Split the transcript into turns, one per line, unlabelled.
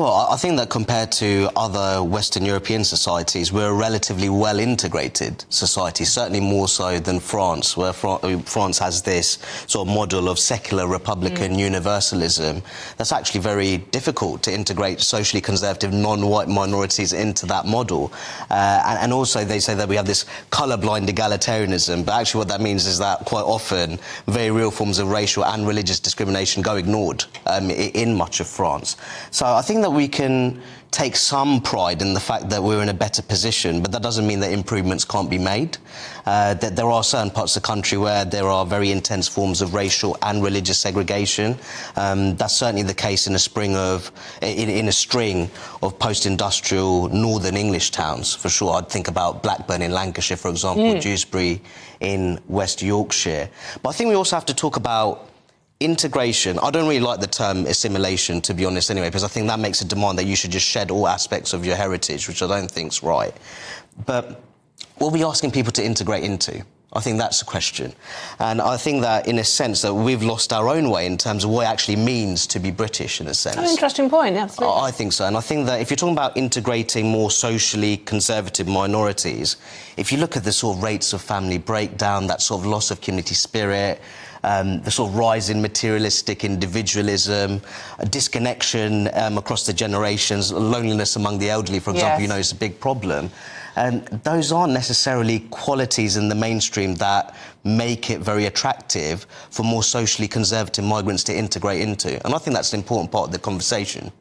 Well, I think that compared to other Western European societies, we're a relatively well-integrated society, certainly more so than France, where France has this sort of model of secular republican universalism that's actually very difficult to integrate socially conservative non-white minorities into that model. And also they say that we have this colourblind egalitarianism, but actually what that means is that quite often very real forms of racial and religious discrimination go ignored in much of France. So I think that we can take some pride in the fact that we're in a better position, but that doesn't mean that improvements can't be made. That there are certain parts of the country where there are very intense forms of racial and religious segregation. That's certainly the case in a string of post-industrial northern English towns, for sure. I'd think about Blackburn in Lancashire, for example, Dewsbury in West Yorkshire. But I think we also have to talk about integration. I don't really like the term assimilation, to be honest, anyway, because I think that makes a demand that you should just shed all aspects of your heritage, which I don't think's right. But what are we asking people to integrate into? I think that's the question. And I think that, in a sense, that we've lost our own way in terms of what it actually means to be British, in a sense.
An interesting point, absolutely.
I think so. And I think that if you're talking about integrating more socially conservative minorities, if you look at the sort of rates of family breakdown, that sort of loss of community spirit, the sort of rise in materialistic individualism, a disconnection across the generations, loneliness among the elderly, for example, you know, is a big problem. And those aren't necessarily qualities in the mainstream that make it very attractive for more socially conservative migrants to integrate into. And I think that's an important part of the conversation.